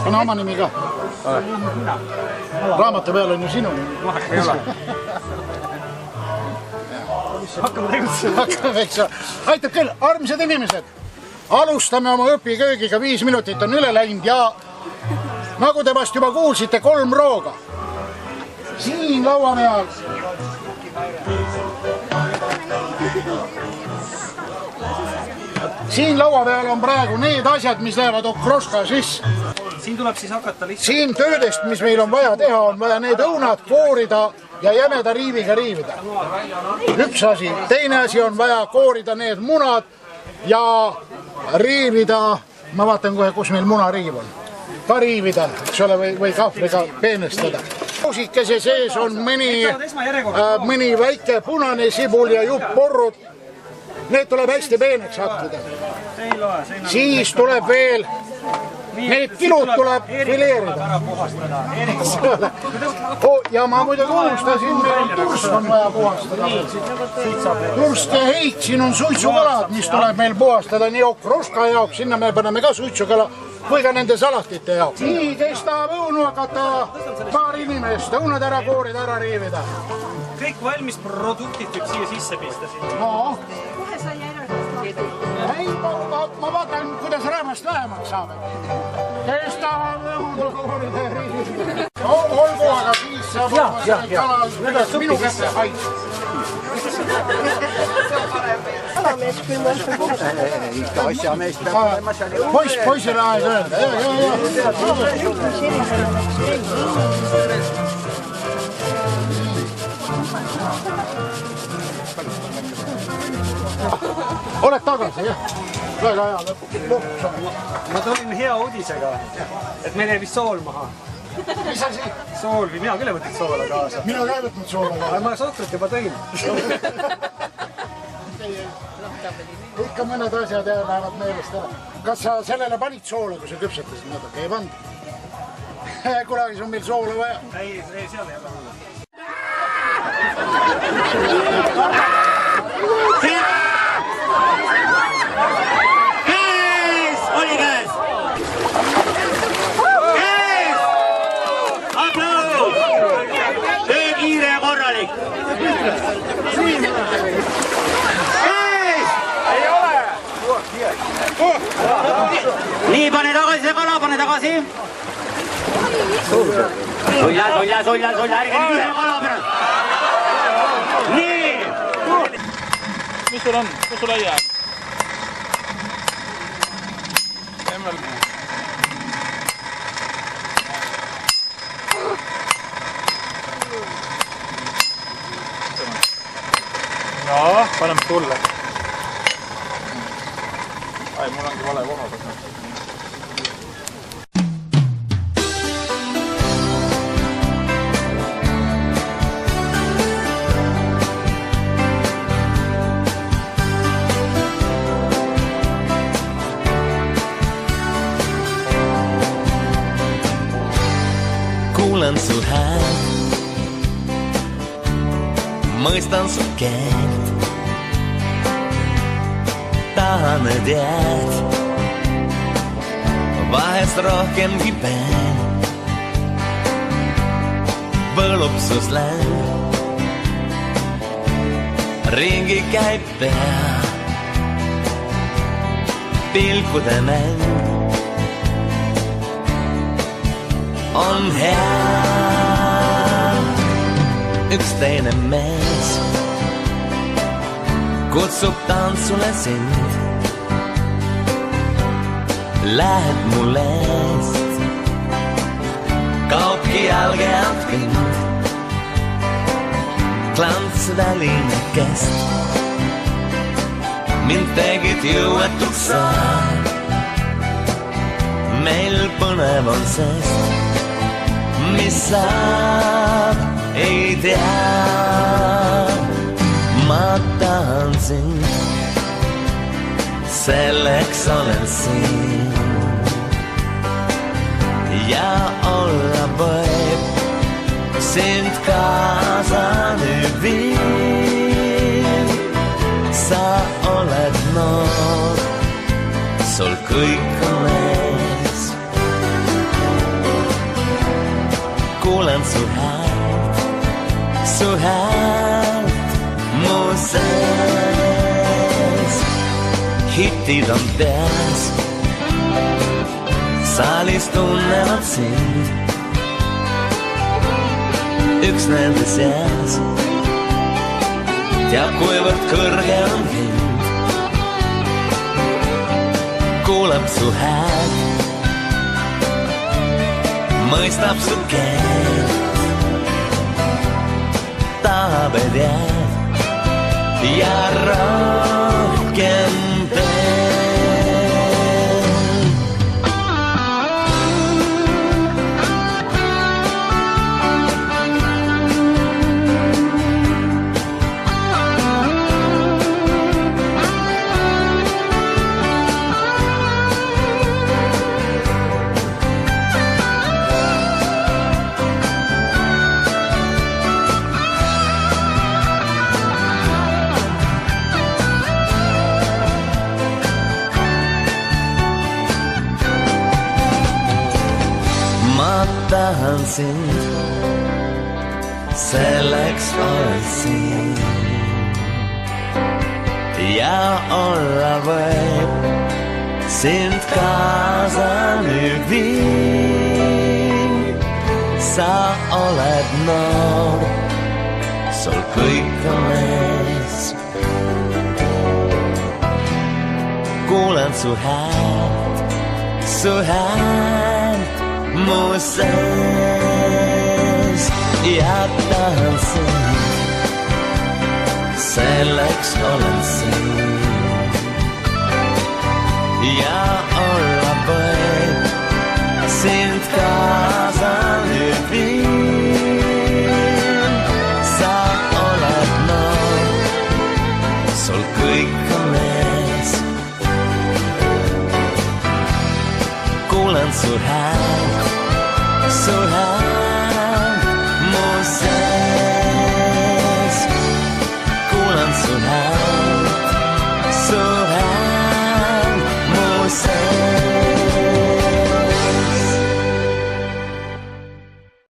on oma nimi ka. Raamatu peal on ju sinu nimi. Ei ole. Hakkame tegutsema. Aitab küll, armsad inimesed. Alustame oma õpiköögiga, 5 minutit on üle läinud ja nagu te vast juba kuulsite, 3 rooga. Siin laua peal. Siin laua peal on praegu need asjad, mis lähevad okroška sisse. Siin tuleb siis hakata lihtsalt. Siin töödest, mis meil on vaja teha, on vaja need õunad koorida ja jämeda riiviga riivida. Üks asi. Teine asi on vaja koorida need munad ja riivida, ma vaatan kohe, kus meil munariiv on. Ka riivida, eks ole, või kahvliga peenestada. Kuusikese sees on mõni väike punane sibul ja jupp porrud. Need tuleb hästi peeneks hakkida. Siis tuleb veel, need kilud tuleb fileerida. Ja ma muidugi unustasin, meil turst on vaja puhastada. Turst ja heit, siin on suitsukalad, mis tuleb meil puhastada nii okroška jaoks, sinna me paneme ka suitsukala, kui ka nende salatite jaoks. Nii kestab õunu hakata paar inimest, õunad ära koorida, ära riivida. Kõik valmis produktid võib siia sisse pista. No. Ei, ma vaatan, kuidas rahvast vähemaks saab. Kestab õunu koorida ja riivida. Olgu, aga siis saab oma selle kalal minu kätte haid. Kalamees küll ma olen puhus. Ikka asjamees peab olema seal ju. Poisile aeg öelda. Oled tagasi, jah? Väga hea lõpuks on. Ma tulin hea uudisega, et meil ei vist sool maha. Mis asi? Sool, või mina küll ei võtnud soola kaasa. Mina ka ei võtnud soola kaasa. Aga ma sohkrit juba tõin. Ikka mõned asjad lähevad meelest ära. Kas sa sellele panid soola, kui sa küpsetasid natuke? Ei pannud? Kunagi on meil soola vaja. Ei, seal ei ole. Käes! Oli käes! Käes! Aplaus! Töö kiire ja korralik! Käes! Ei ole! Nii, pane tagasi see kala, pane tagasi. Sulja, ärge nüüd ühe kala pärast. Nii. Mis sul on? Kus sul aia? No, paneme tulle. Ai, mul ongi vale koha peal. Kuulen su häält, mõistan su keelt, tahan, et jääd, vahest rohkemgi veel, võlub su släng, ringi käib pea, pilkude mäng on hea. Üks teine mees kutsub tantsule sind, lähed mul eest, kaobki jalge alt vind, klants väline kest, mind tegid jõuetuks sa, meil põnev on sest, mis saab, ei tea. Ma tahan sind, selleks olen siin. Ja olla võib, sind kaasa nüüd viin. Sa oled noor, sul kõik on ees. Kuulen su häält, mu sees. Hitid on peas, saalis tunnevad sind. Üks nende seas teab, kuivõrd kõrge on hind. Kuuleb su häält, mõistab su keelt, tahab, et jääd ja rohkem tahan sind, selleks olen siin. Ja olla võib, sind kaasa nüüd viin. Sa oled noor, sul kõik on ees. Kuulen su häält, mu sees ja tahan sind, selleks olen siin. Ja olla võib, sind kaasa nüüd viin. Sa oled noor, sul kõik on ees. Kuulen su häält,